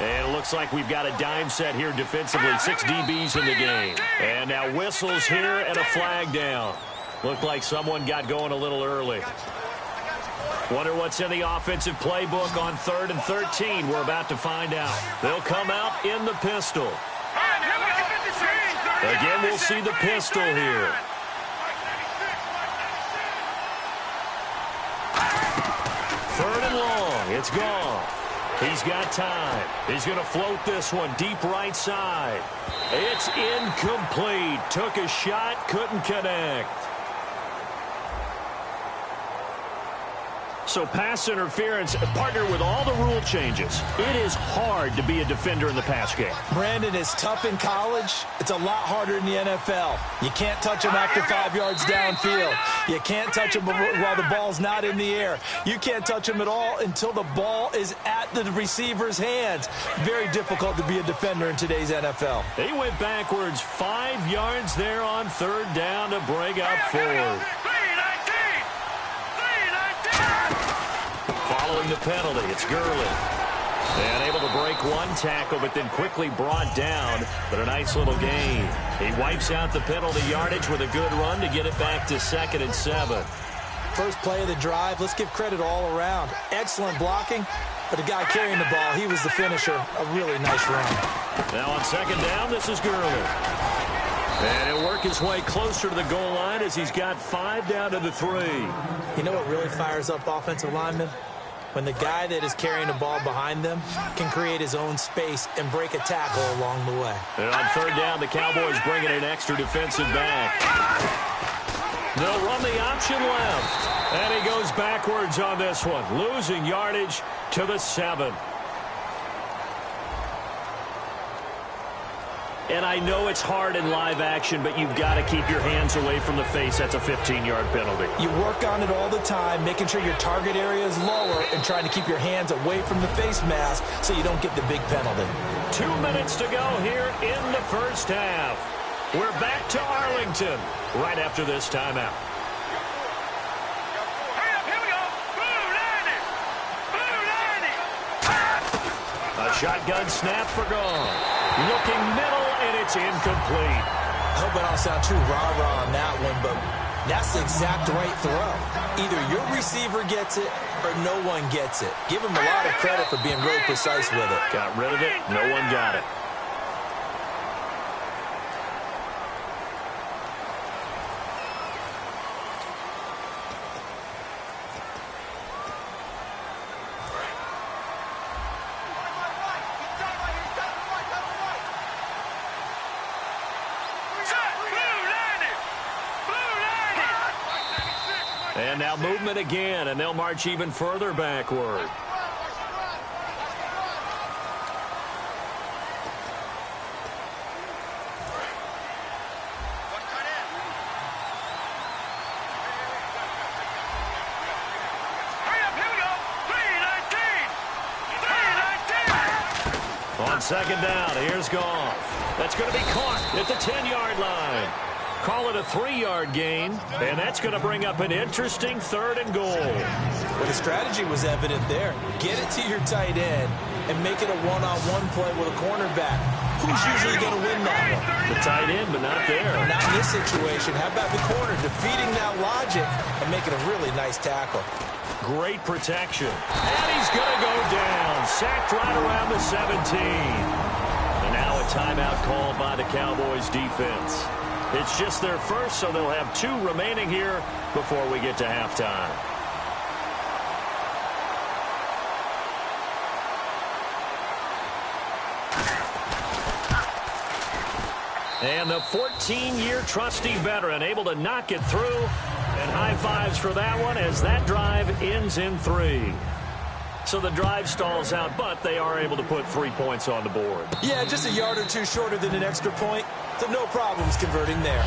And it looks like we've got a dime set here defensively. 6 DBs in the game. And now whistles here and a flag down. Looked like someone got going a little early. Wonder what's in the offensive playbook on 3rd and 13. We're about to find out. They'll come out in the pistol. Again, we'll see the pistol here. Third and long. It's gone. He's got time. He's going to float this one deep right side. It's incomplete. Took a shot, couldn't connect. So pass interference, partner with all the rule changes. It is hard to be a defender in the pass game. Brandon, is tough in college. It's a lot harder in the NFL. You can't touch him after 5 yards downfield. You can't touch him while the ball's not in the air. You can't touch him at all until the ball is at the receiver's hands. Very difficult to be a defender in today's NFL. They went backwards 5 yards there on 3rd down to bring up 4th. Following the penalty, it's Gurley. And able to break one tackle, but then quickly brought down. But a nice little gain. He wipes out the penalty yardage with a good run to get it back to 2nd and 7. First play of the drive, let's give credit all around. Excellent blocking, but the guy carrying the ball, he was the finisher. A really nice run. Now on 2nd down, this is Gurley. And he'll work his way closer to the goal line as he's got 5 down to the 3. You know what really fires up offensive linemen? When the guy that is carrying the ball behind them can create his own space and break a tackle along the way. And on 3rd down, the Cowboys bring in an extra defensive back. They'll run the option left. And he goes backwards on this one, losing yardage to the 7. And I know it's hard in live action, but you've got to keep your hands away from the face. That's a 15-yard penalty. You work on it all the time, making sure your target area is lower and trying to keep your hands away from the face mask so you don't get the big penalty. 2 minutes to go here in the first half. We're back to Arlington right after this timeout. A shotgun snap for Gone. Looking middle, and it's incomplete. I hope I don't sound too rah-rah on that one, but that's the exact right throw. Either your receiver gets it or no one gets it. Give him a lot of credit for being really precise with it. Got rid of it. No one got it. And now movement again, and they'll march even further backward. On 2nd down, here's Goff. That's going to be caught at the 10-yard line. Call it a 3-yard gain, and that's going to bring up an interesting 3rd and goal. Well, the strategy was evident there. Get it to your tight end and make it a one-on-one play with a cornerback. Who's usually going to win that one? The tight end, but not there. Not in this situation. How about the corner defeating that logic and making a really nice tackle? Great protection. And he's going to go down. Sacked right around the 17. And now a timeout called by the Cowboys defense. It's just their first, so they'll have 2 remaining here before we get to halftime. And the 14-year trusty veteran able to knock it through. And high fives for that one as that drive ends in 3. So the drive stalls out, but they are able to put 3 points on the board. Yeah, just a yard or 2 shorter than an extra point. So no problems converting there.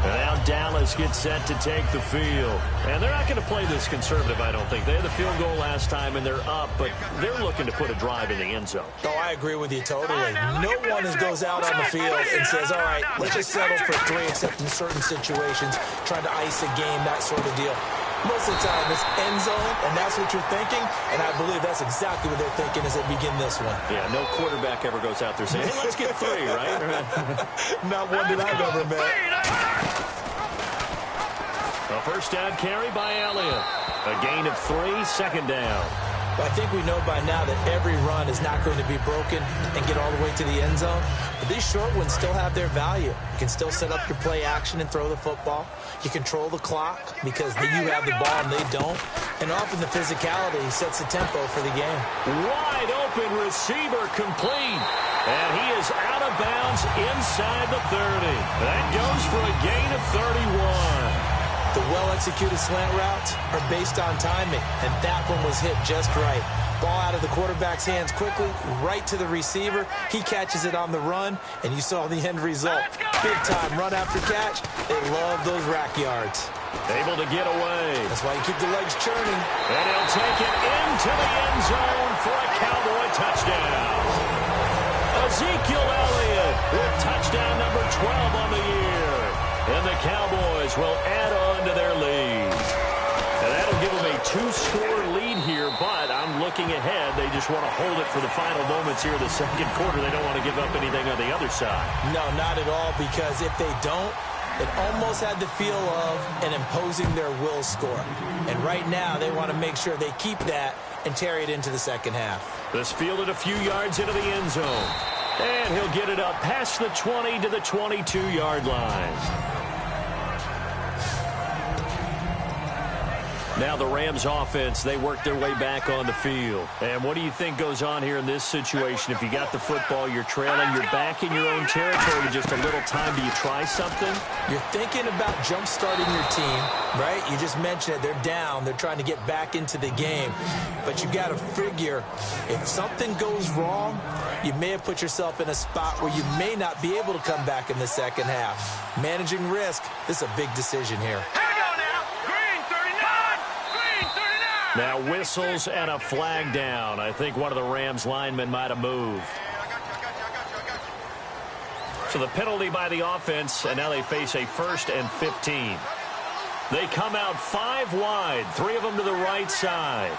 And now Dallas gets set to take the field. And they're not going to play this conservative, I don't think. They had the field goal last time, and they're up, but they're looking to put a drive in the end zone. Oh, I agree with you totally. No one goes out on the field and says, all right, let's just settle for 3, except in certain situations, trying to ice a game, that sort of deal. Most of the time, it's end zone, and that's what you're thinking, and I believe that's exactly what they're thinking as they begin this one. Yeah, no quarterback ever goes out there saying, hey, let's get 3, right? Not one that I've ever met. A first down carry by Elliott. A gain of 3, second down. Well, I think we know by now that every run is not going to be broken and get all the way to the end zone. But these short ones still have their value. You can still set up your play action and throw the football. You control the clock because you have the ball and they don't. And often the physicality sets the tempo for the game. Wide open receiver complete. And he is out of bounds inside the 30. That goes for a gain of 31. The well-executed slant routes are based on timing, and that one was hit just right. Ball out of the quarterback's hands quickly, right to the receiver. He catches it on the run, and you saw the end result. Big-time run after catch. They love those rack yards. Able to get away. That's why you keep the legs churning. And he'll take it into the end zone for a Cowboy touchdown. Ezekiel Elliott with touchdown number 12 on the year. And the Cowboys will add on to their lead. And that'll give them a 2-score lead here, but I'm looking ahead. They just want to hold it for the final moments here of the second quarter. They don't want to give up anything on the other side. No, not at all, because if they don't, it almost had the feel of an imposing their will score. And right now, they want to make sure they keep that and carry it into the second half. This fielded a few yards into the end zone. And he'll get it up past the 20 to the 22-yard line. Now the Rams offense, they work their way back on the field. And what do you think goes on here in this situation? If you got the football, you're trailing, you're back in your own territory with just a little time. Do you try something? You're thinking about jump-starting your team, right? You just mentioned it. They're down. They're trying to get back into the game. But you got to figure, if something goes wrong, you may have put yourself in a spot where you may not be able to come back in the second half. Managing risk, this is a big decision here. Now whistles and a flag down. I think one of the Rams linemen might have moved. So the penalty by the offense, and now they face a 1st and 15. They come out 5 wide, 3 of them to the right side.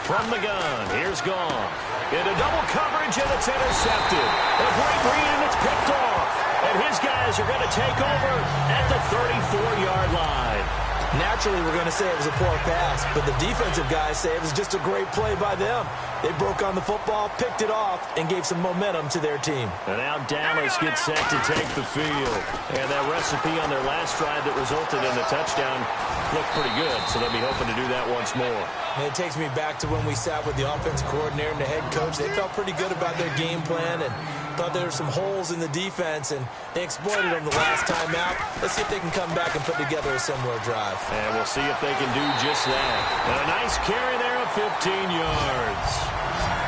From the gun, here's Goff. Into double coverage, and it's intercepted. A great read, and it's picked off. And his guys are going to take over at the 34-yard line. Naturally, we're going to say it was a poor pass, but the defensive guys say it was just a great play by them. They broke on the football, picked it off, and gave some momentum to their team. And now Dallas gets set to take the field. And that recipe on their last drive that resulted in the touchdown looked pretty good, so they'll be hoping to do that once more. And it takes me back to when we sat with the offensive coordinator and the head coach. They felt pretty good about their game plan and thought there were some holes in the defense, and they exploited them the last time out. Let's see if they can come back and put together a similar drive. And we'll see if they can do just that. And a nice carry there of 15 yards.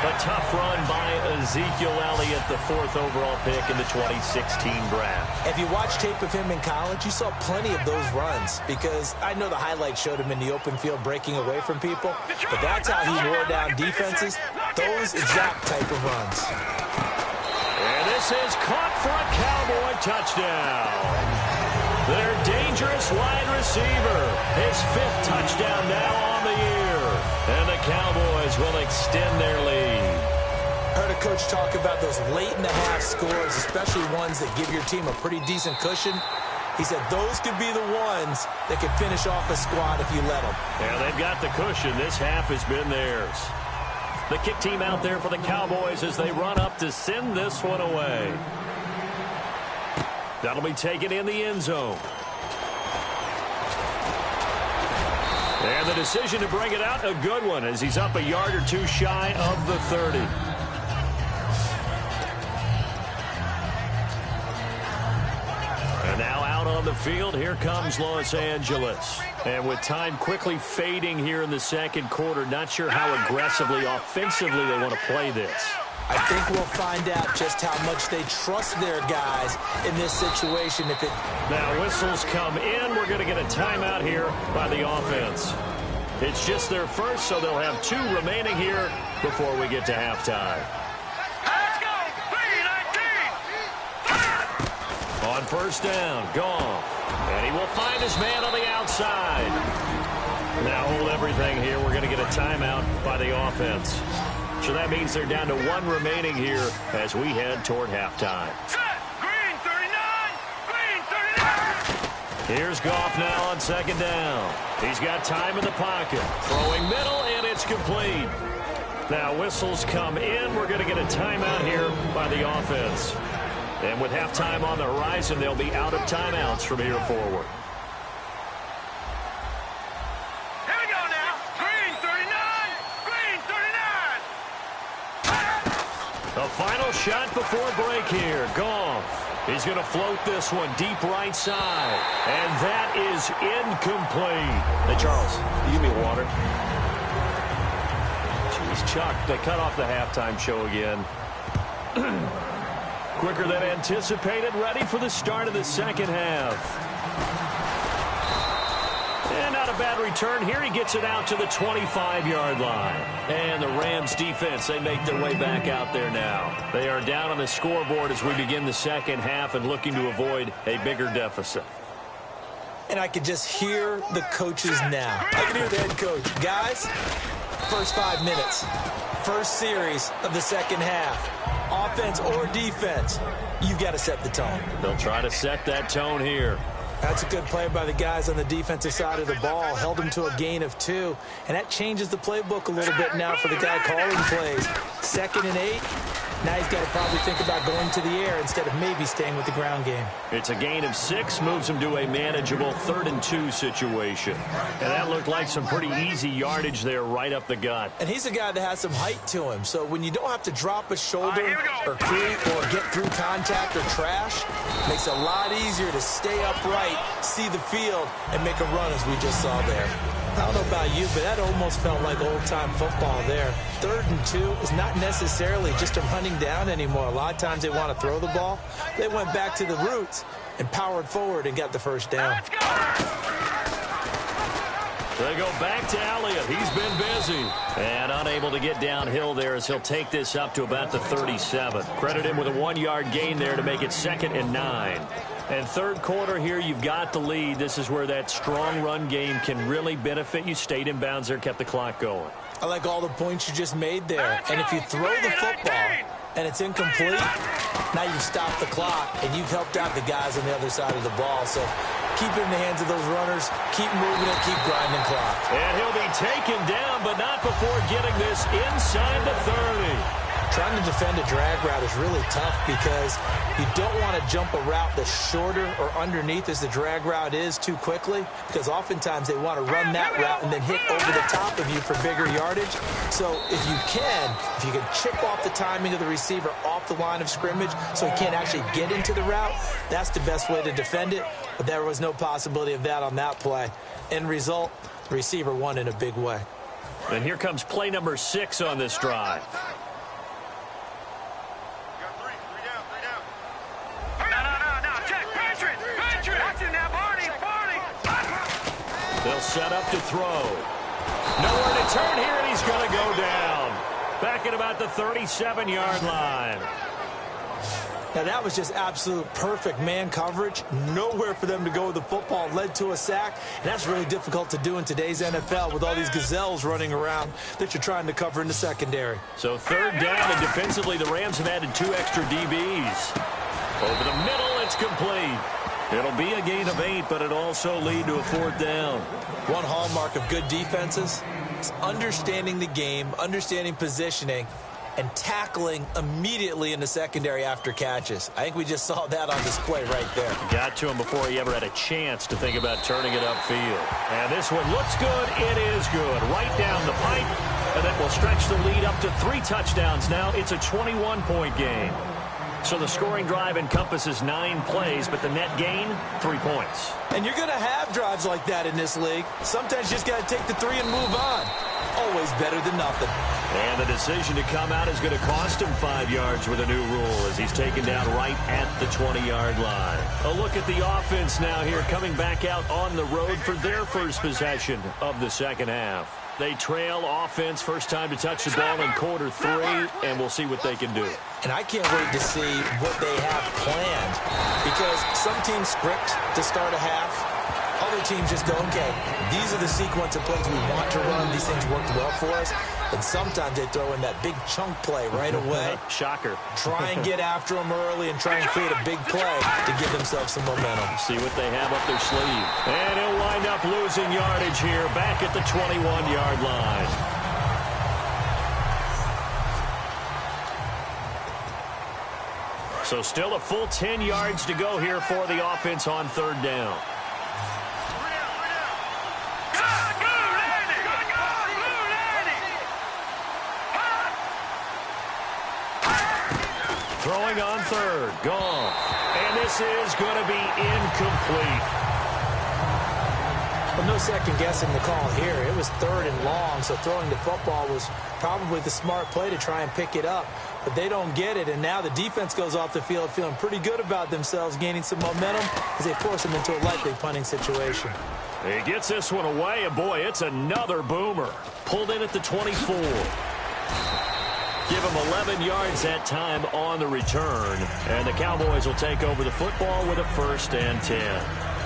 A tough run by Ezekiel Elliott, the 4th overall pick in the 2016 draft. If you watch tape of him in college, you saw plenty of those runs, because I know the highlights showed him in the open field breaking away from people, but that's how he wore down defenses, those exact type of runs. And this is caught for a Cowboy touchdown. Their dangerous wide receiver, his 5th touchdown now on the year. And the Cowboys will extend their lead. Heard a coach talk about those late-in-the-half scores, especially ones that give your team a pretty decent cushion. He said those could be the ones that could finish off a squad if you let them. Yeah, they've got the cushion. This half has been theirs. The kick team out there for the Cowboys as they run up to send this one away. That'll be taken in the end zone. And the decision to bring it out, a good one, as he's up a yard or 2 shy of the 30. And now out on the field, here comes Los Angeles. And with time quickly fading here in the second quarter, not sure how aggressively, offensively they want to play this. I think we'll find out just how much they trust their guys in this situation. Now whistles come in. We're going to get a timeout here by the offense. It's just their first, so they'll have 2 remaining here before we get to halftime. Let's go! 3-19! On first down, Goff. And he will find his man on the outside. Now hold everything here. We're going to get a timeout by the offense. So that means they're down to one remaining here as we head toward halftime. Green 39! Green 39! Here's Goff now on second down. He's got time in the pocket. Throwing middle, and it's complete. Now whistles come in. We're going to get a timeout here by the offense. And with halftime on the horizon, they'll be out of timeouts from here forward. Here we go now. Green 39! Green 39! The final shot before break here. Goff. He's going to float this one deep right side. And that is incomplete. Hey, Charles, you give me water. Jeez, Chuck, they cut off the halftime show again. Quicker than anticipated, ready for the start of the second half. And not a bad return here. He gets it out to the 25-yard line. And the Rams defense, they make their way back out there now. They are down on the scoreboard as we begin the second half and looking to avoid a bigger deficit. And I can just hear the coaches now. I can hear the head coach. Guys, first 5 minutes, first series of the second half. Offense or defense, you've got to set the tone. They'll try to set that tone here. That's a good play by the guys on the defensive side of the ball. Held them to a gain of 2. And that changes the playbook a little bit now for the guy calling plays. 2nd and 8. Now he's got to probably think about going to the air instead of maybe staying with the ground game. It's a gain of 6, moves him to a manageable 3rd and 2 situation. And that looked like some pretty easy yardage there right up the gut. And he's a guy that has some height to him. So when you don't have to drop a shoulder or creep or get through contact or trash, it makes it a lot easier to stay upright, see the field, and make a run as we just saw there. I don't know about you, but that almost felt like old-time football there. 3rd and 2 is not necessarily just a running down anymore. A lot of times they want to throw the ball. They went back to the roots and powered forward and got the first down. They go back to Elliott. He's been busy. And unable to get downhill there as he'll take this up to about the 37. Credit him with a 1-yard gain there to make it 2nd and 9. And third quarter here, you've got the lead. This is where that strong run game can really benefit you. Stayed in bounds there, kept the clock going. I like all the points you just made there. And if you throw the football and it's incomplete, now you've stopped the clock and you've helped out the guys on the other side of the ball. So keep it in the hands of those runners. Keep moving it. Keep grinding clock. And he'll be taken down, but not before getting this inside the 30. Trying to defend a drag route is really tough because you don't want to jump a route that's shorter or underneath as the drag route is too quickly, because oftentimes they want to run that route and then hit over the top of you for bigger yardage. So if you can chip off the timing of the receiver off the line of scrimmage so he can't actually get into the route, that's the best way to defend it. But there was no possibility of that on that play. End result, the receiver won in a big way. And here comes play number 6 on this drive. They'll set up to throw. Nowhere to turn here, and he's going to go down. Back at about the 37-yard line. Now, that was just absolute perfect man coverage. Nowhere for them to go with the football. Led to a sack. And that's really difficult to do in today's NFL with all these gazelles running around that you're trying to cover in the secondary. So 3rd down, and defensively, the Rams have added 2 extra DBs. Over the middle, it's complete. It'll be a gain of 8, but it'll also lead to a 4th down. One hallmark of good defenses is understanding the game, understanding positioning, and tackling immediately in the secondary after catches. I think we just saw that on display right there. Got to him before he ever had a chance to think about turning it upfield. And this one looks good. It is good. Right down the pipe. And then we'll stretch the lead up to 3 touchdowns now. It's a 21-point game. So the scoring drive encompasses 9 plays, but the net gain, 3 points. And you're going to have drives like that in this league. Sometimes you just got to take the 3 and move on. Always better than nothing. And the decision to come out is going to cost him 5 yards with a new rule as he's taken down right at the 20-yard line. A look at the offense now here, coming back out on the road for their first possession of the second half. They trail offense, first time to touch the ball in quarter 3, and we'll see what they can do. And I can't wait to see what they have planned, because some teams script to start a half. Other teams just go, okay, these are the sequence of plays we want to run. These things worked well for us. And sometimes they throw in that big chunk play right away. Shocker. Try and get after them early and try and create a big play to give themselves some momentum. See what they have up their sleeve. And he'll wind up losing yardage here, back at the 21-yard line. So still a full 10 yards to go here for the offense on third down. Throwing on third, gone. And this is going to be incomplete. Well, no second guessing the call here. It was third and long, so throwing the football was probably the smart play to try and pick it up. But they don't get it, and now the defense goes off the field feeling pretty good about themselves, gaining some momentum as they force them into a likely punting situation. He gets this one away, and boy, it's another boomer. Pulled in at the 24. Give him 11 yards that time on the return. And the Cowboys will take over the football with a 1st and 10.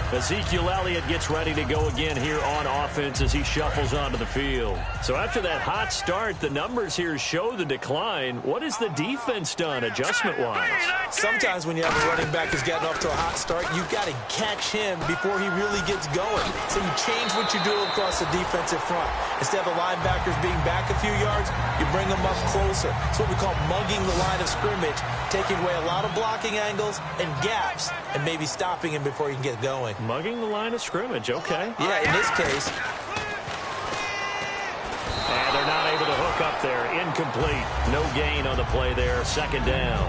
Ezekiel Elliott gets ready to go again here on offense as he shuffles onto the field. So after that hot start, the numbers here show the decline. What has the defense done adjustment-wise? Sometimes when you have a running back who's gotten off to a hot start, you've got to catch him before he really gets going. So you change what you do across the defensive front. Instead of the linebackers being back a few yards, you bring them up closer. It's what we call mugging the line of scrimmage, taking away a lot of blocking angles and gaps, and maybe stopping him before he can get going. Mugging the line of scrimmage, okay. Yeah, in this case. And they're not able to hook up there. Incomplete. No gain on the play there. 2nd down.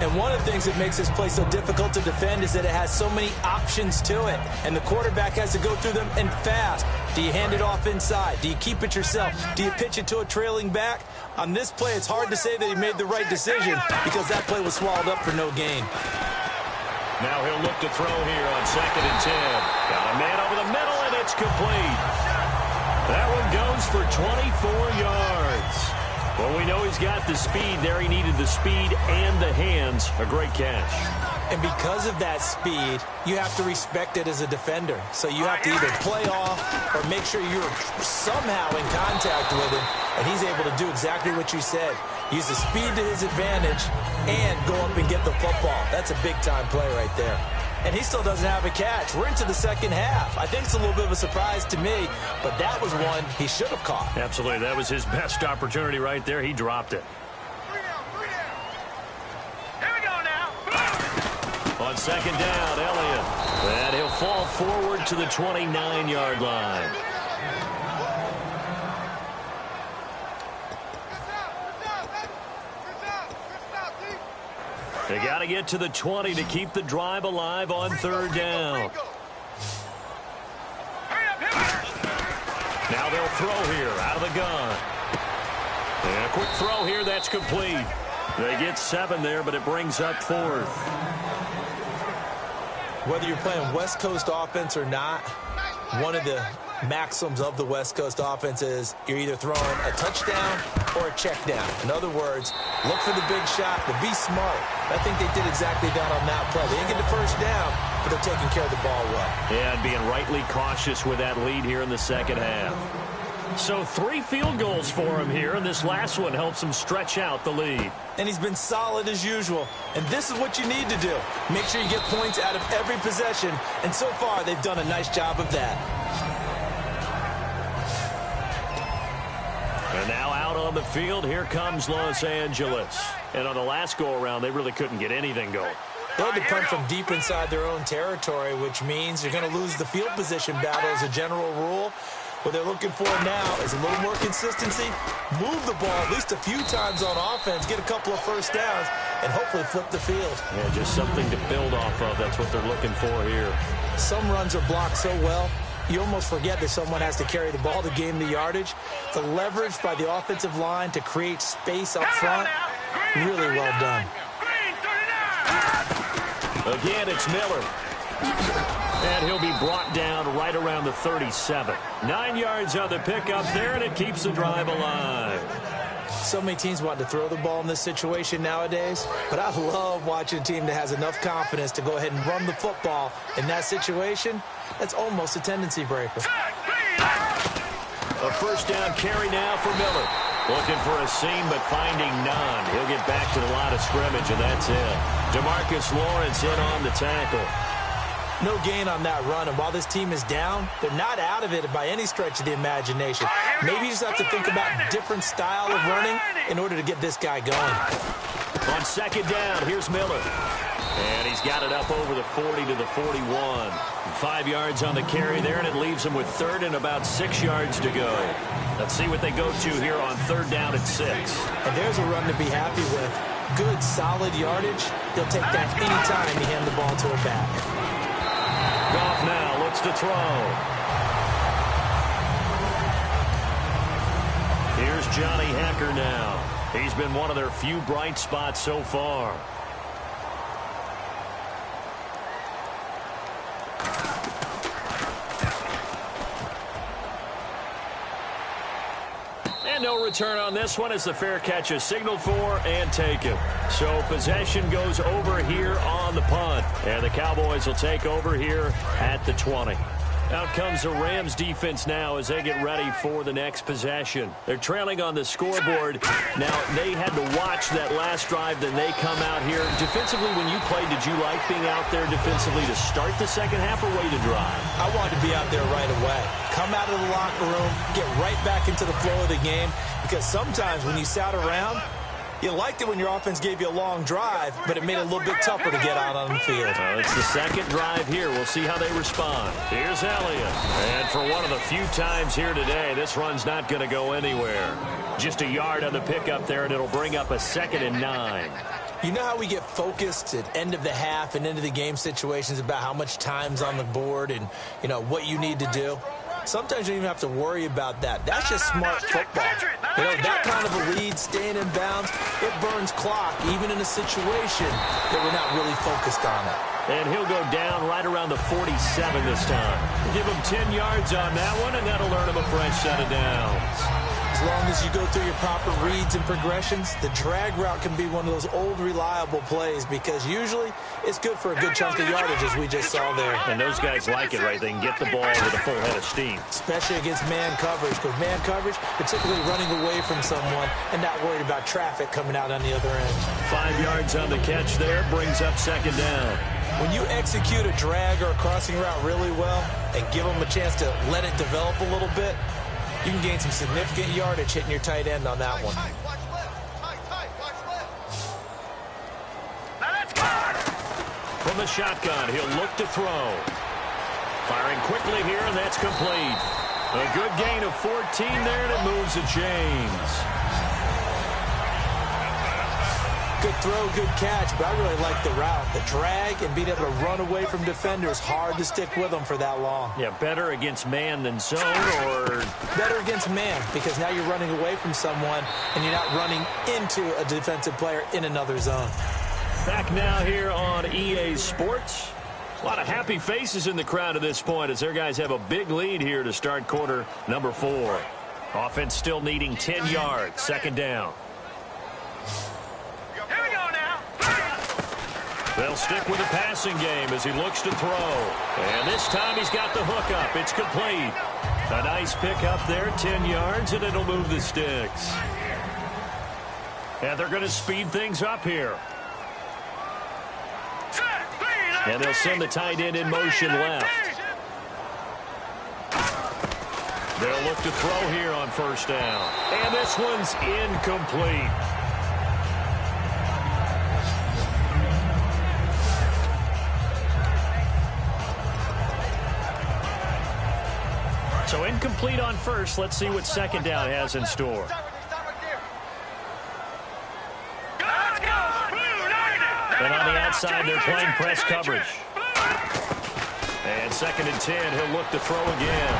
And one of the things that makes this play so difficult to defend is that it has so many options to it. And the quarterback has to go through them and fast. Do you hand it off inside? Do you keep it yourself? Do you pitch it to a trailing back? On this play, it's hard to say that he made the right decision because that play was swallowed up for no gain. Now he'll look to throw here on 2nd and 10. Got a man over the middle, and it's complete. That one goes for 24 yards. Well, we know he's got the speed there. He needed the speed and the hands. A great catch. And because of that speed, you have to respect it as a defender. So you have to either play off or make sure you're somehow in contact with him, and he's able to do exactly what you said. Use the speed to his advantage and go up and get the football. That's a big-time play right there. And he still doesn't have a catch. We're into the second half. I think it's a little bit of a surprise to me, but that was one he should have caught. Absolutely. That was his best opportunity right there. He dropped it. Here we go now. On 2nd down, Elliott. And he'll fall forward to the 29-yard line. They got to get to the 20 to keep the drive alive on 3rd down. Now they'll throw here out of the gun. And a quick throw here, that's complete. They get 7 there, but it brings up 4th. Whether you're playing West Coast offense or not, one of the maxims of the West Coast offense is you're either throwing a touchdown or a check down. In other words, look for the big shot, but be smart. I think they did exactly that on that play. They didn't get the first down, but they're taking care of the ball well. Yeah, and being rightly cautious with that lead here in the second half. So 3 field goals for him here, and this last one helps him stretch out the lead. And he's been solid as usual. And this is what you need to do. Make sure you get points out of every possession. And so far, they've done a nice job of that. And now out on the field, here comes Los Angeles. And on the last go-around, they really couldn't get anything going. They had to punt from deep inside their own territory, which means you're going to lose the field position battle as a general rule. What they're looking for now is a little more consistency, move the ball at least a few times on offense, get a couple of first downs, and hopefully flip the field. Yeah, just something to build off of. That's what they're looking for here. Some runs are blocked so well, you almost forget that someone has to carry the ball to gain the yardage. The leverage by the offensive line to create space up front, really well done. Again, it's Miller. And he'll be brought down right around the 37. 9 yards on the pickup there, and it keeps the drive alive. So many teams want to throw the ball in this situation nowadays, but I love watching a team that has enough confidence to go ahead and run the football in that situation. That's almost a tendency breaker. A first down carry now for Miller. Looking for a seam, but finding none. He'll get back to the line of scrimmage, and that's it. DeMarcus Lawrence in on the tackle. No gain on that run, and while this team is down, they're not out of it by any stretch of the imagination. Maybe you just have to think about different style of running in order to get this guy going. On second down, here's Miller. And he's got it up over the 40 to the 41. 5 yards on the carry there, and it leaves him with third and about 6 yards to go. Let's see what they go to here on third down at 6. And there's a run to be happy with. Good, solid yardage. He'll take that anytime you hand the ball to a back. Goff now looks to throw. Here's Johnny Hecker now. He's been one of their few bright spots so far. And no return on this one as the fair catch is signaled for and taken. So possession goes over here on the punt. And the Cowboys will take over here at the 20. Out comes the Rams defense now as they get ready for the next possession. They're trailing on the scoreboard. Now, they had to watch that last drive, then they come out here. Defensively, when you played, did you like being out there defensively to start the second half or wait to drive? I wanted to be out there right away. Come out of the locker room, get right back into the flow of the game, because sometimes when you sat around, you liked it when your offense gave you a long drive, but it made it a little bit tougher to get out on the field. It's the second drive here. We'll see how they respond. Here's Elliott. And for one of the few times here today, this run's not going to go anywhere. Just a yard on the pickup there, and it'll bring up a 2nd and 9. You know how we get focused at end of the half and into the game situations about how much time's on the board and, you know, what you need to do? Sometimes you don't even have to worry about that. That's just smart football. You know, that kind of a lead, staying in bounds, it burns clock, even in a situation that we're not really focused on it. And he'll go down right around the 47 this time. Give him 10 yards on that one, and that'll earn him a fresh set of downs. As long as you go through your proper reads and progressions, the drag route can be one of those old, reliable plays because usually it's good for a good chunk of yardage, as we just saw there. And those guys like it, right? They can get the ball with a full head of steam. Especially against man coverage, because man coverage, particularly running away from someone and not worried about traffic coming out on the other end. 5 yards on the catch there, brings up second down. When you execute a drag or a crossing route really well and give them a chance to let it develop a little bit, you can gain some significant yardage hitting your tight end on that one. From the shotgun, he'll look to throw. Firing quickly here, and that's complete. A good gain of 14 there, and it moves the chains. Good throw, good catch, but I really like the route. The drag and being able to run away from defenders, hard to stick with them for that long. Yeah, better against man than zone, or? Better against man, because now you're running away from someone and you're not running into a defensive player in another zone. Back now here on EA Sports. A lot of happy faces in the crowd at this point as their guys have a big lead here to start quarter number 4. Offense still needing 10 yards, second down. They'll stick with the passing game as he looks to throw. And this time he's got the hook up. It's complete. A nice pick up there, 10 yards, and it'll move the sticks. And they're going to speed things up here. And they'll send the tight end in motion left. They'll look to throw here on first down. And this one's incomplete. So incomplete on first. Let's see what second down has in store. And on the outside, they're playing press coverage. And second and 10, he'll look to throw again.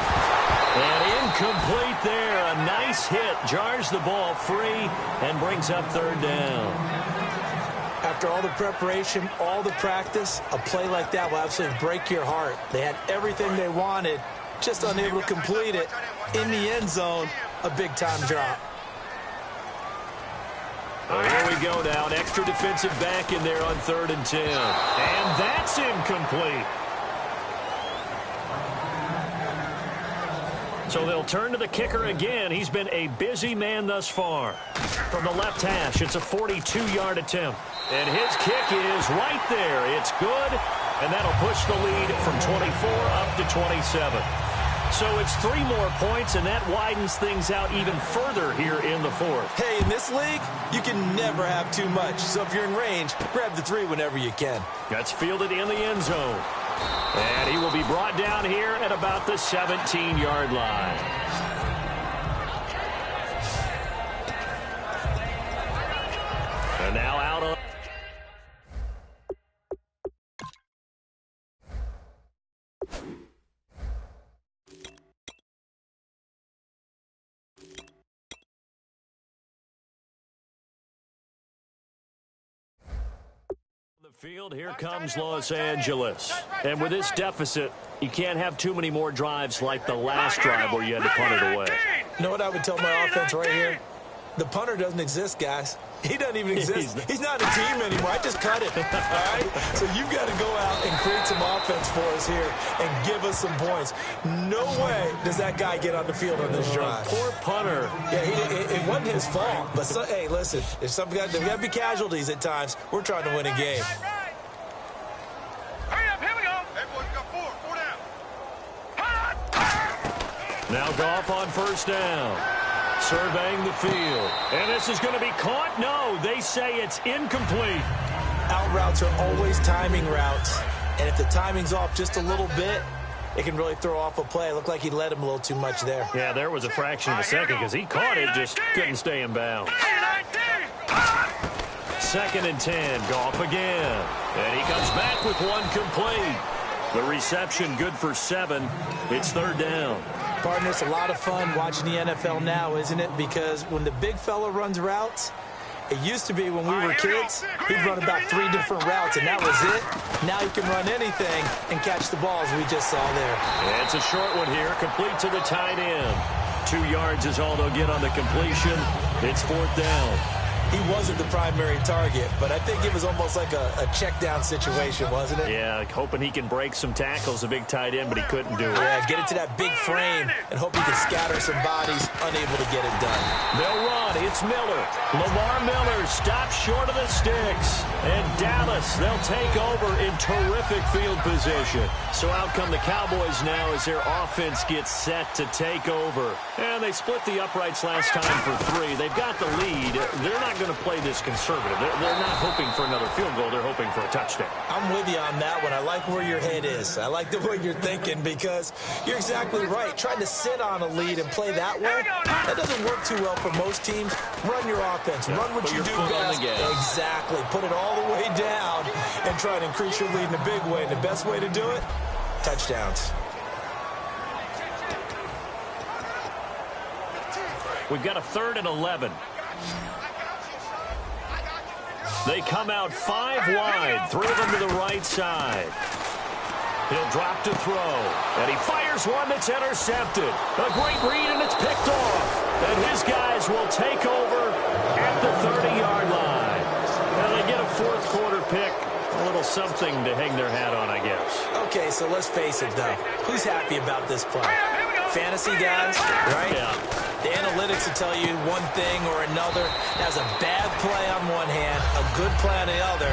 And incomplete there. A nice hit. Jars the ball free and brings up third down. After all the preparation, all the practice, a play like that will absolutely break your heart. They had everything they wanted, just unable to complete it. In the end zone, a big-time drop. Here we go now. An extra defensive back in there on 3rd and 10. And that's incomplete. So they'll turn to the kicker again. He's been a busy man thus far. From the left hash, it's a 42-yard attempt. And his kick is right there. It's good, and that'll push the lead from 24 up to 27. So it's 3 more points, and that widens things out even further here in the 4th. Hey, in this league, you can never have too much. So if you're in range, grab the 3 whenever you can. That's fielded in the end zone. And he will be brought down here at about the 17-yard line. And now out on field. Here comes Los Angeles. And with this deficit, you can't have too many more drives like the last drive where you had to punt it away. You know what I would tell my offense right here? The punter doesn't exist, guys. He doesn't even exist. He's not a team anymore. I just cut it. All right? So you've got to go out and create some offense for us here and give us some points. No way does that guy get on the field on this drive. Poor punter. Yeah, it wasn't his fault. But, hey, listen, there's got to be casualties at times. We're trying to win a game. Hurry up, here we go. Everyone's got 4 down. Now Goff on 1st down. Surveying the field. And this is going to be caught? No, they say it's incomplete. Out routes are always timing routes. And if the timing's off just a little bit, it can really throw off a play. It looked like he led him a little too much there. Yeah, there was a fraction of a second because he caught it, just couldn't stay in bounds. 2nd and 10, Goff again. And he comes back with 1 complete. The reception good for 7. It's 3rd down. Partner, it's a lot of fun watching the NFL now, isn't it? Because when the big fella runs routes, it used to be when we were kids, he'd run about 3 different routes, and that was it. Now he can run anything and catch the ball, as we just saw there. Yeah, it's a short one here, complete to the tight end. 2 yards is all they'll get on the completion. It's 4th down. He wasn't the primary target, but I think it was almost like a check-down situation, wasn't it? Yeah, hoping he can break some tackles, a big tight end, but he couldn't do it. Yeah, get into that big frame and hope he can scatter some bodies, unable to get it done. They'll run. It's Miller. Lamar Miller stops short of the sticks. And Dallas, they'll take over in terrific field position. So out come the Cowboys now as their offense gets set to take over. And they split the uprights last time for 3. They've got the lead. They're not going to play this conservative. They're not hoping for another field goal. They're hoping for a touchdown. I'm with you on that one. I like where your head is. I like the way you're thinking because you're exactly right. Trying to sit on a lead and play that way, that doesn't work too well for most teams. Run your offense. Run what you do best. Exactly. Put it all the way down and try to increase your lead in a big way. And the best way to do it, touchdowns. We've got a 3rd and 11. They come out 5 wide, 3 of them to the right side. He'll drop to throw, and he fires one that's intercepted. A great read, and it's picked off. And his guys will take over at the 30-yard line. And they get a 4th quarter pick. A little something to hang their hat on, I guess. Okay, so let's face it, though. Who's happy about this play? Fantasy guys, right? Yeah. The analytics will tell you one thing or another. That's a bad play on one hand, a good play on the other,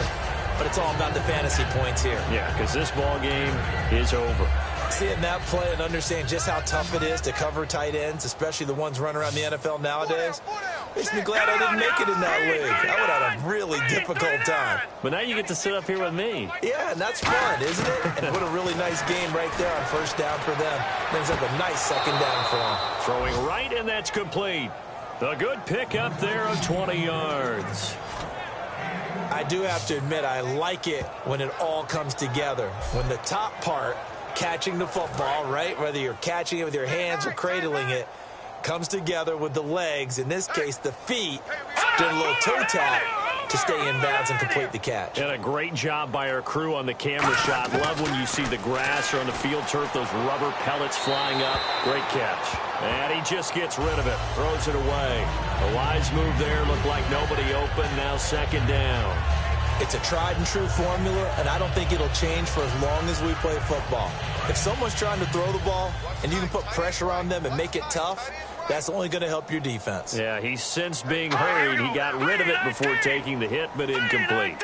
but it's all about the fantasy points here. Yeah, because this ball game is over. Seeing that play and understand just how tough it is to cover tight ends, especially the ones running around the NFL nowadays, makes me glad I didn't make it in that league. I would have had a really difficult time. But now you get to sit up here with me. Yeah, and that's fun, isn't it? And what a really nice game right there on 1st down for them. Brings up a nice 2nd down for them. Throwing right, and that's complete. A good pick up there of 20 yards. I do have to admit, I like it when it all comes together. When the top part, catching the football, right, whether you're catching it with your hands or cradling it, comes together with the legs, in this case the feet, doing a little toe tap, to stay in bounds and complete the catch. And a great job by our crew on the camera shot. Love when you see the grass or on the field turf, those rubber pellets flying up. Great catch. And he just gets rid of it, throws it away. A wise move there, looked like nobody open, now second down. It's a tried-and-true formula, and I don't think it'll change for as long as we play football. If someone's trying to throw the ball and you can put pressure on them and make it tough, that's only going to help your defense. Yeah, he's since being hurried. He got rid of it before taking the hit, but incomplete.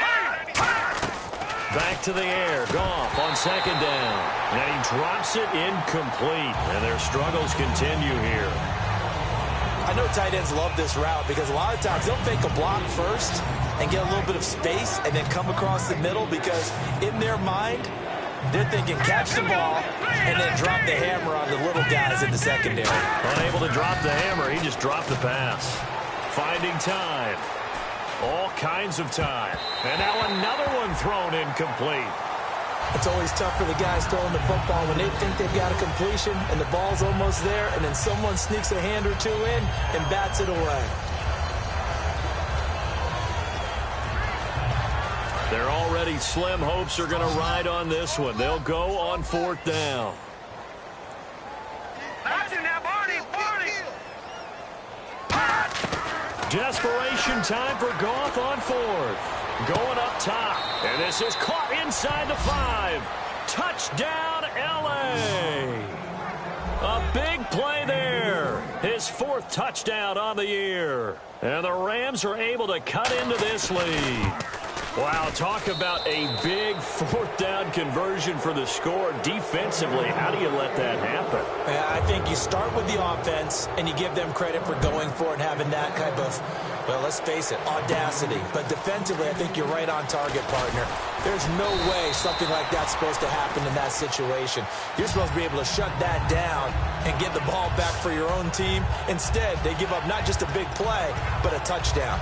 Back to the air. Goff on second down. And he drops it incomplete. And their struggles continue here. I know tight ends love this route because a lot of times they'll fake a block first and get a little bit of space and then come across the middle because in their mind, they're thinking catch the ball and then drop the hammer on the little guys in the secondary. Unable to drop the hammer, he just dropped the pass. Finding time. All kinds of time. And now another one thrown incomplete. It's always tough for the guys throwing the football when they think they've got a completion and the ball's almost there and then someone sneaks a hand or two in and bats it away. They're already slim hopes are going to ride on this one. They'll go on fourth down. Desperation time for Goff on fourth. Going up top. And this is caught inside the 5. Touchdown, L.A. A big play there. His 4th touchdown on the year. And the Rams are able to cut into this lead. Wow, talk about a big 4th down conversion for the score. Defensively, how do you let that happen? Yeah, I think you start with the offense and you give them credit for going for it and having that type of, well, let's face it, audacity. But defensively, I think you're right on target, partner. There's no way something like that's supposed to happen in that situation. You're supposed to be able to shut that down and get the ball back for your own team. Instead, they give up not just a big play, but a touchdown.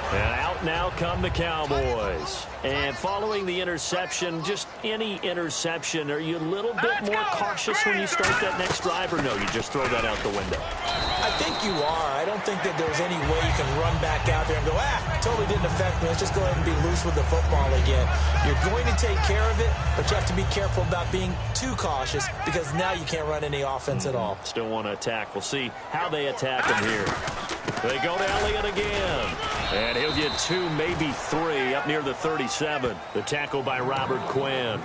And out now come the Cowboys. And following the interception, just any interception, are you a little bit more cautious when you start that next drive, or no, you just throw that out the window? I think you are. I don't think that there's any way you can run back out there and go, totally didn't affect me. Let's just go ahead and be loose with the football again. You're going to take care of it, but you have to be careful about being too cautious because now you can't run any offense at all. Still want to attack. We'll see how they attack him here. They go to Elliott again. And he'll get 2, maybe 3 up near the 37. The tackle by Robert Quinn.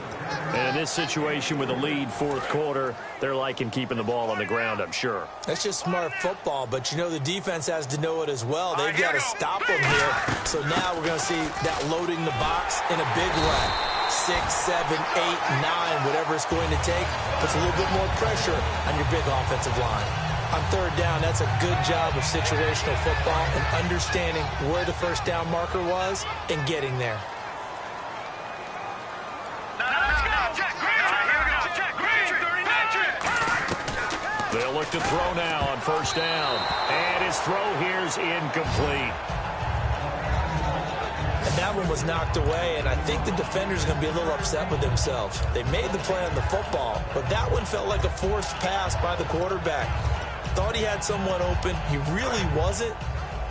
And in this situation with a lead 4th quarter, they're liking keeping the ball on the ground, I'm sure. That's just smart football, but you know the defense has to know it as well. They've got to stop them here. So now we're going to see that loading the box in a big way. 6, 7, 8, 9, whatever it's going to take, puts a little bit more pressure on your big offensive line. On 3rd down, that's a good job of situational football and understanding where the first down marker was and getting there. They'll look to throw now on first down. And his throw here's incomplete. And that one was knocked away, and I think the defenders are going to be a little upset with themselves. They made the play on the football, but that one felt like a forced pass by the quarterback. Thought he had someone open. He really wasn't.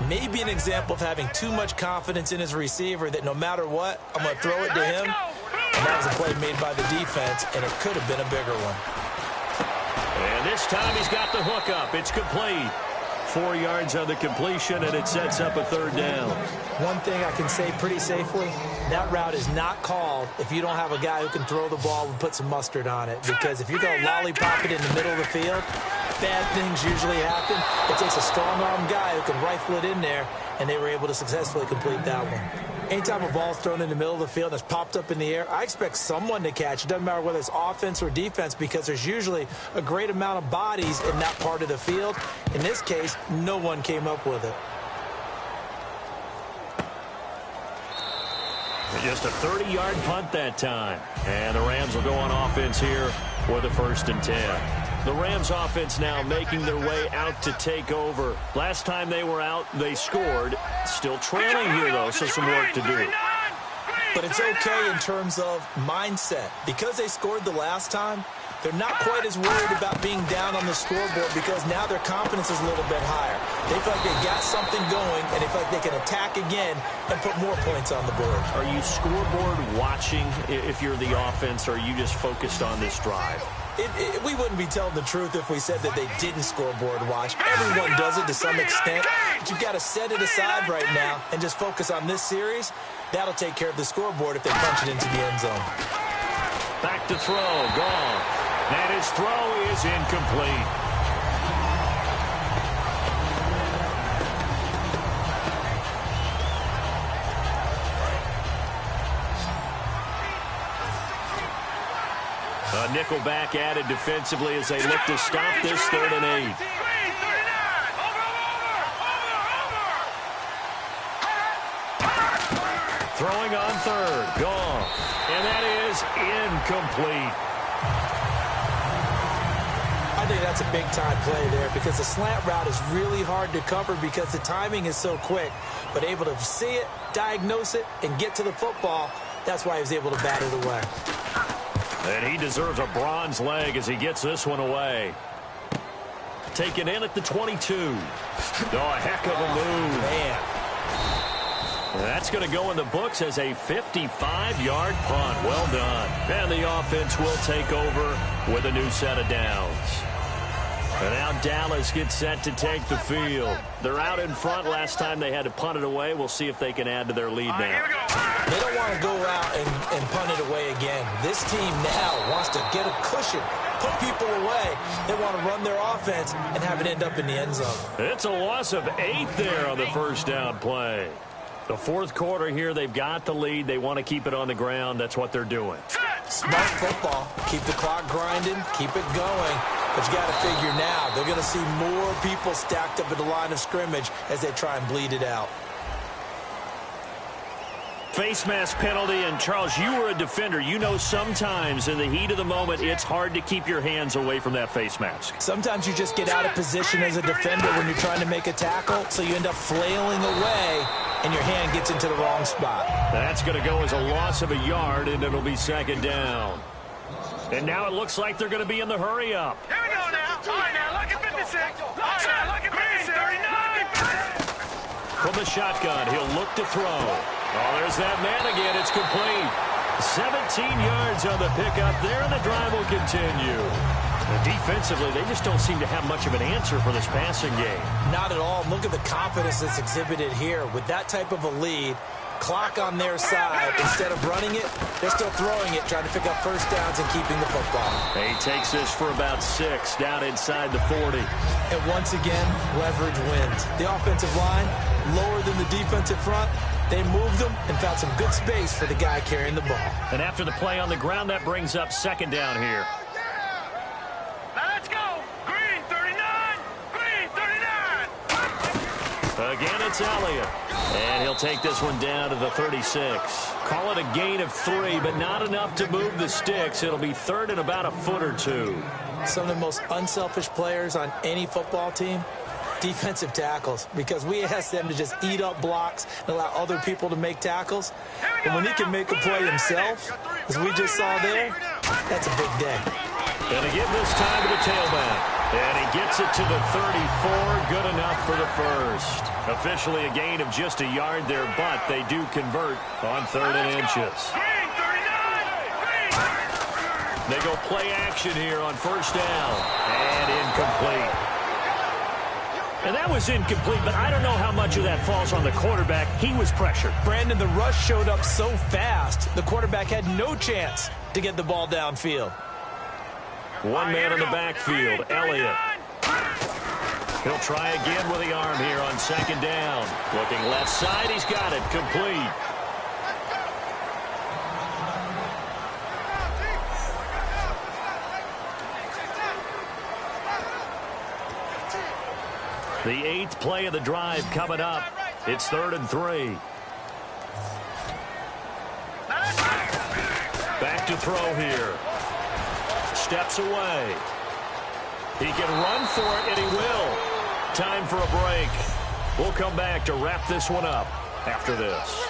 Maybe an example of having too much confidence in his receiver that no matter what, I'm going to throw it to him. And that was a play made by the defense, and it could have been a bigger one. And this time he's got the hook up. It's complete. 4 yards on the completion, and it sets up a 3rd down. One thing I can say pretty safely, that route is not called if you don't have a guy who can throw the ball and put some mustard on it. Because if you're going to lollipop it in the middle of the field, bad things usually happen. It takes a strong-arm guy who can rifle it in there, and they were able to successfully complete that one. Anytime a ball's thrown in the middle of the field that's popped up in the air, I expect someone to catch. It doesn't matter whether it's offense or defense because there's usually a great amount of bodies in that part of the field. In this case, no one came up with it. Just a 30-yard punt that time. And the Rams will go on offense here with a 1st and 10. The Rams offense now making their way out to take over. Last time they were out, they scored. Still trailing here, though, so some work to do. But it's okay in terms of mindset. Because they scored the last time, They're not quite as worried about being down on the scoreboard because now their confidence is a little bit higher. They feel like they've got something going, and they feel like they can attack again and put more points on the board. Are you scoreboard watching if you're the offense, or are you just focused on this drive? We wouldn't be telling the truth if we said that they didn't scoreboard watch. Everyone does it to some extent, but you've got to set it aside right now and just focus on this series. That'll take care of the scoreboard if they punch it into the end zone. Back to throw, gone. And his throw is incomplete. A nickelback added defensively as they look to stop this 3rd and 8. Throwing on 3rd, gone. And that is incomplete. I think that's a big-time play there because the slant route is really hard to cover because the timing is so quick. But able to see it, diagnose it, and get to the football, that's why he was able to bat it away. And he deserves a bronze leg as he gets this one away. Taken in at the 22. Oh, a heck of a move. Man. That's going to go in the books as a 55-yard punt. Well done. And the offense will take over with a new set of downs. And now Dallas gets set to take the field. They're out in front. Last time they had to punt it away. We'll see if they can add to their lead now. They don't want to go out and punt it away again. This team now wants to get a cushion, put people away. They want to run their offense and have it end up in the end zone. It's a loss of 8 there on the first down play. The 4th quarter here, they've got the lead. They want to keep it on the ground. That's what they're doing. Smart football. Keep the clock grinding. Keep it going. But you got to figure now, they're going to see more people stacked up at the line of scrimmage as they try and bleed it out. Face mask penalty, and Charles, you were a defender. You know sometimes in the heat of the moment, it's hard to keep your hands away from that face mask. Sometimes you just get out of position as a defender when you're trying to make a tackle, so you end up flailing away, and your hand gets into the wrong spot. That's going to go as a loss of a yard, and it'll be 2nd down. And now it looks like they're going to be in the hurry up. Here we go now. All right, now, look at 56. All right, now, look at 39. From the shotgun, he'll look to throw. Oh, there's that man again. It's complete. 17 yards on the pickup there, and the drive will continue. And defensively, they just don't seem to have much of an answer for this passing game. Not at all. Look at the confidence that's exhibited here. With that type of a lead, clock on their side, instead of running it, they're still throwing it, trying to pick up first downs and keeping the football. He takes this for about 6 down inside the 40. And once again, leverage wins. The offensive line, lower than the defensive front. They moved them and found some good space for the guy carrying the ball. And after the play on the ground, that brings up 2nd down here. Now let's go. Green 39. Green 39. Again, it's Elliott. And he'll take this one down to the 36. Call it a gain of 3, but not enough to move the sticks. It'll be 3rd and about a foot or 2. Some of the most unselfish players on any football team, defensive tackles, because we ask them to just eat up blocks and allow other people to make tackles. And when he can make a play himself, as we just saw there, that's a big day. And again this time to the tailback. And he gets it to the 34. Good enough for the first. Officially a gain of just a yard there, but they do convert on 3rd and inches. They go play action here on 1st down. And incomplete. And that was incomplete, but I don't know how much of that falls on the quarterback. He was pressured. Brandon, the rush showed up so fast, the quarterback had no chance to get the ball downfield. One man in the backfield, Elliott. He'll try again with the arm here on 2nd down. Looking left side, he's got it, complete. The 8th play of the drive coming up. It's 3rd and 3. Back to throw here. Steps away. He can run for it, and he will. Time for a break. We'll come back to wrap this one up after this.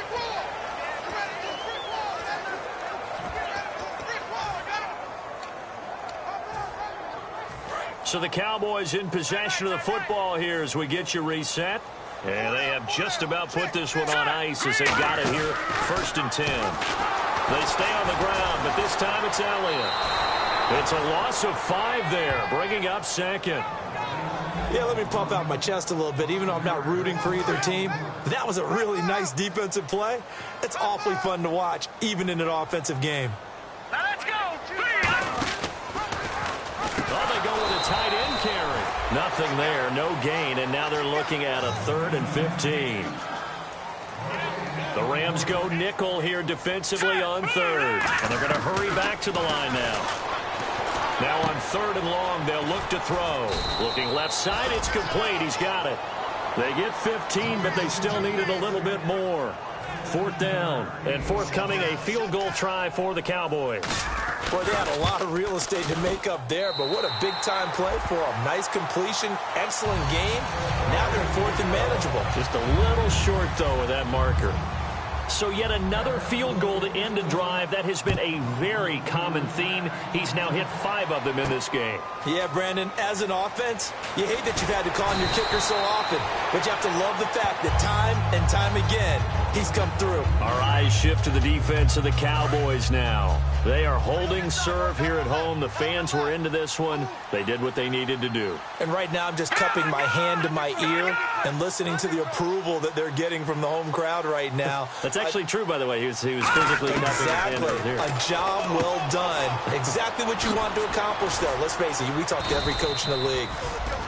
So the Cowboys in possession of the football here as we get you reset. And they have just about put this one on ice as they got it here, 1st and 10. They stay on the ground, but this time it's Elliott. It's a loss of 5 there, bringing up 2nd. Yeah, let me puff out my chest a little bit, even though I'm not rooting for either team. That was a really nice defensive play. It's awfully fun to watch, even in an offensive game. Now let's go. Well, they go with a tight end carry. Nothing there, no gain, and now they're looking at a 3rd and 15. The Rams go nickel here defensively on 3rd, and they're going to hurry back to the line now. Now on 3rd and long, they'll look to throw. Looking left side, it's complete. He's got it. They get 15, but they still needed a little bit more. 4th down, and forthcoming a field goal try for the Cowboys. Boy, they had a lot of real estate to make up there, but what a big-time play for them. Nice completion, excellent game. Now they're in 4th and manageable. Just a little short, though, of that marker. So yet another field goal to end a drive. That has been a very common theme. He's now hit 5 of them in this game. Yeah, Brandon, as an offense, you hate that you've had to call on your kicker so often, but you have to love the fact that time and time again, he's come through. Our eyes shift to the defense of the Cowboys now. They are holding serve here at home. The fans were into this one. They did what they needed to do. And right now I'm just cupping my hand to my ear and listening to the approval that they're getting from the home crowd right now. That's actually true, by the way. He was physically cupping his hand right here. A job well done. Exactly what you want to accomplish, though. Let's face it, we talk to every coach in the league.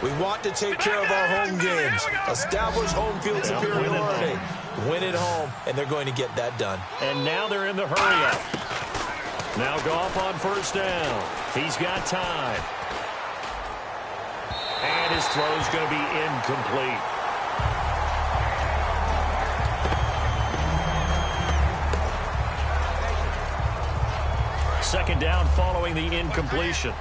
We want to take care of our home games, establish home field superiority, win at home, and they're going to get that done. And now they're in the hurry-up. Now Goff on 1st down. He's got time. And his throw's going to be incomplete. Second down following the incompletion.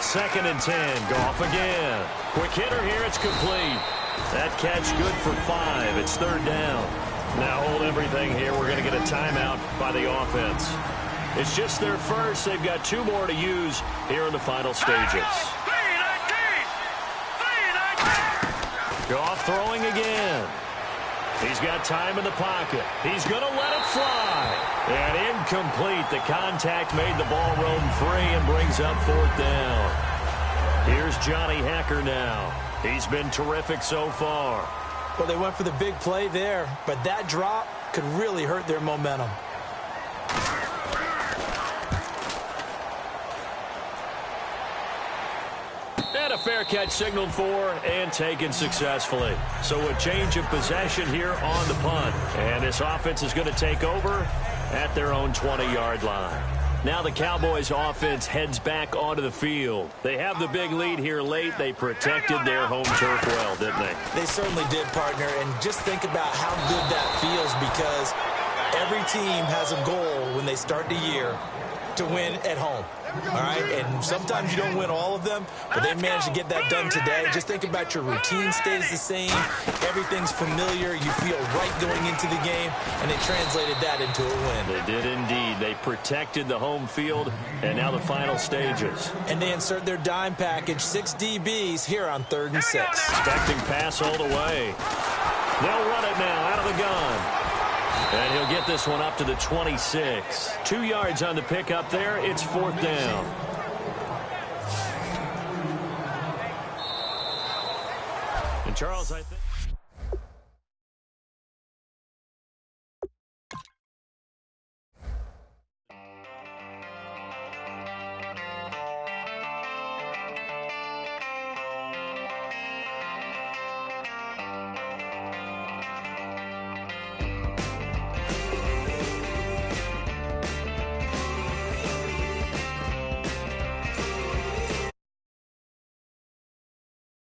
Second and 10. Goff again. Quick hitter here. It's complete. That catch good for 5. It's 3rd down. Now hold everything here. We're going to get a timeout by the offense. It's just their first. They've got 2 more to use here in the final stages. Goff throwing again. He's got time in the pocket. He's going to let it fly. And incomplete. The contact made the ball roam free and brings up 4th down. Here's Johnny Hacker now. He's been terrific so far. Well, they went for the big play there, but that drop could really hurt their momentum. And a fair catch signaled for and taken successfully. So a change of possession here on the punt. And this offense is going to take over at their own 20-yard line. Now the Cowboys offense heads back onto the field. They have the big lead here late. They protected their home turf well, didn't they? They certainly did, partner. And just think about how good that feels, because every team has a goal when they start the year to win at home. All right, and sometimes you don't win all of them, but they managed to get that done today. Just think about your routine stays the same. Everything's familiar. You feel right going into the game, and they translated that into a win. They did indeed. They protected the home field, and now the final stages. And they insert their dime package, 6 DBs here on 3rd and 6. Expecting pass all the way. They'll run it now out of the gun. And he'll get this one up to the 26. 2 yards on the pickup there. It's 4th down. And Charles, I think...